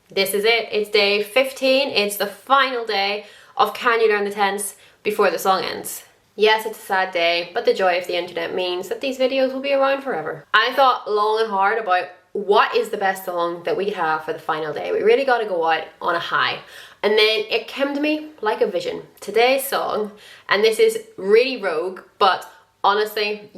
This is it. It's day 15. It's the final day of Can You Learn the Tense before the song ends. Yes, it's a sad day, but the joy of the internet means that these videos will be around forever. I thought long and hard about what is the best song that we have for the final day. We really got to go out on a high. And then it came to me like a vision. Today's song, and this is really rogue, but honestly,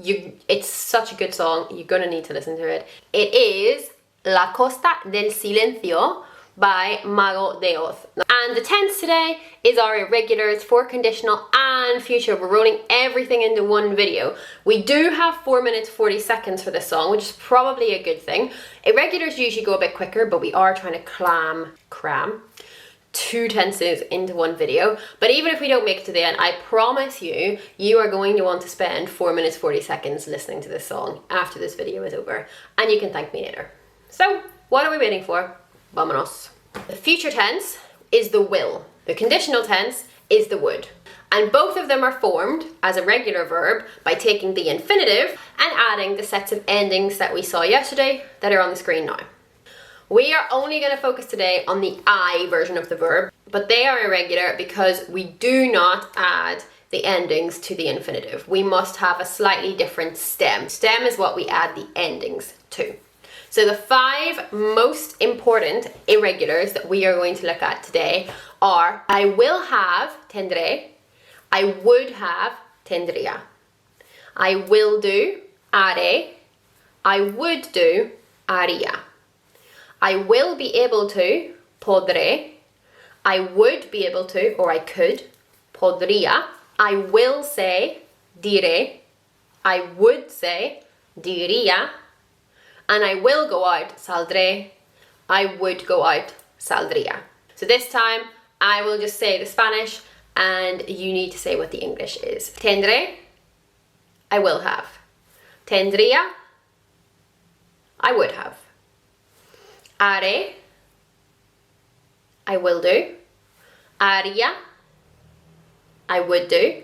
it's such a good song. You're gonna need to listen to it. It is La Costa del Silencio by Mago de Oz. And the tense today is our irregulars for conditional and future. We're rolling everything into one video. We do have 4 minutes 40 seconds for this song, which is probably a good thing. Irregulars usually go a bit quicker, but we are trying to cram 2 tenses into one video. But even if we don't make it to the end, I promise you, you are going to want to spend 4 minutes 40 seconds listening to this song after this video is over, and you can thank me later. So what are we waiting for? Vámonos. The future tense is the will. The conditional tense is the would. And both of them are formed as a regular verb by taking the infinitive and adding the sets of endings that we saw yesterday that are on the screen now. We are only going to focus today on the I version of the verb, but they are irregular because we do not add the endings to the infinitive. We must have a slightly different stem. Stem is what we add the endings to. So the 5 most important irregulars that we are going to look at today are I will have, tendré, I would have, tendría, I will do, haré, I would do, haría, I will be able to, podré, I would be able to, or I could, podría, I will say, diré, I would say, diría, and I will go out, saldré, I would go out, saldría. So this time, I will just say the Spanish and you need to say what the English is. Tendré, I will have. Tendría, I would have. Haré, I will do. Haría, I would do.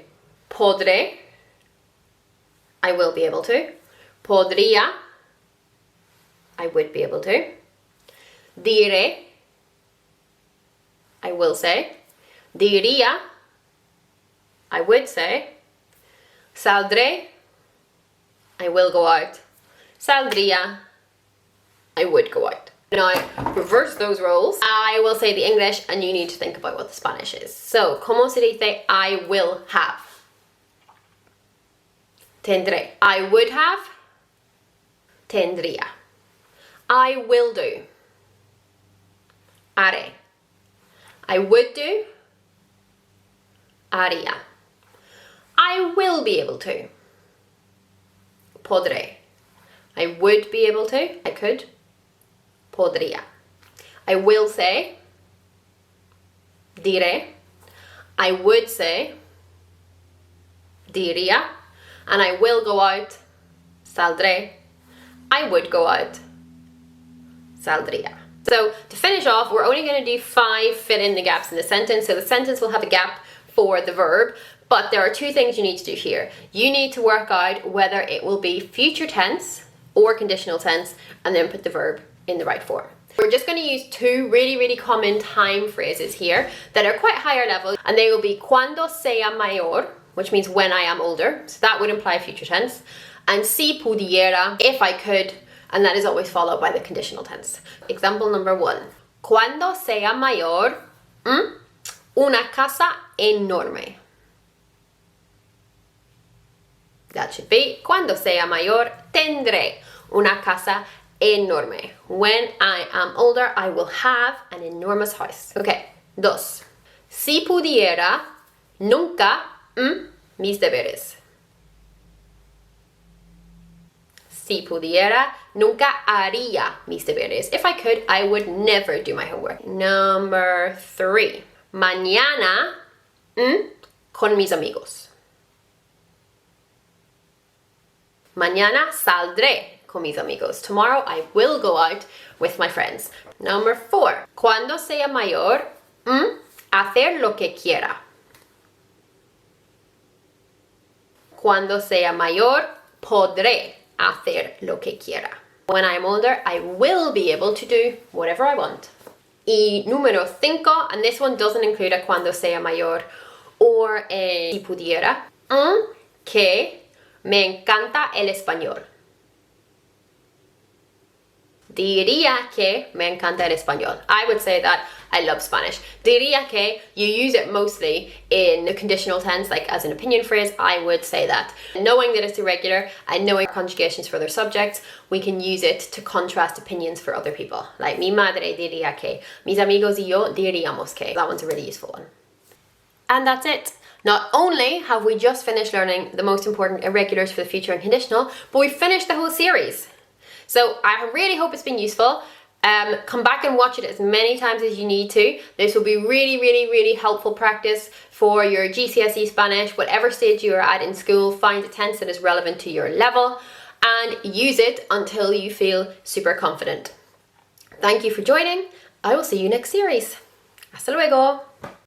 Podré, I will be able to. Podría, I would be able to. Diré, I will say. Diría, I would say. Saldré, I will go out. Saldría, I would go out. Now, reverse those roles. I will say the English and you need to think about what the Spanish is. So, ¿cómo se dice I will have? Tendré. I would have. Tendría. I will do. Haré. I would do. Haría. I will be able to. Podré. I would be able to. I could. Podría. I will say. Diré. I would say. Diría. And I will go out. Saldré. I would go out. Saldría. So to finish off, we're only going to do 5 fill in the gaps in the sentence. So the sentence will have a gap for the verb, but there are 2 things you need to do here. You need to work out whether it will be future tense or conditional tense, and then put the verb in the right form. We're just going to use 2 really common time phrases here that are quite higher level, and they will be cuando sea mayor, which means when I am older, so that would imply future tense, and si pudiera, if I could, and that is always followed by the conditional tense. Example number 1. Cuando sea mayor, una casa enorme. That should be, cuando sea mayor, tendré una casa enorme. When I am older, I will have an enormous house. Okay, 2. Si pudiera, nunca, mis deberes. Si pudiera, nunca haría mis deberes. If I could, I would never do my homework. Number 3. Mañana, con mis amigos. Mañana saldré con mis amigos. Tomorrow I will go out with my friends. Number 4. Cuando sea mayor, hacer lo que quiera. Cuando sea mayor, podré hacer lo que quiera. When I'm older, I will be able to do whatever I want. Y número 5, and this one doesn't include a cuando sea mayor or a si pudiera, que me encanta el español. Diría que me encanta el español. I would say that I love Spanish. Diría que, you use it mostly in the conditional tense, like as an opinion phrase. I would say that. Knowing that it's irregular and knowing conjugations for other subjects, we can use it to contrast opinions for other people. Like, mi madre diría que, mis amigos y yo diríamos que. That one's a really useful one. And that's it. Not only have we just finished learning the most important irregulars for the future and conditional, but we've finished the whole series. So I really hope it's been useful. Come back and watch it as many times as you need to. This will be really, really, really helpful practice for your GCSE Spanish, whatever stage you are at in school. Find a tense that is relevant to your level and use it until you feel super confident. Thank you for joining. I will see you next series. Hasta luego.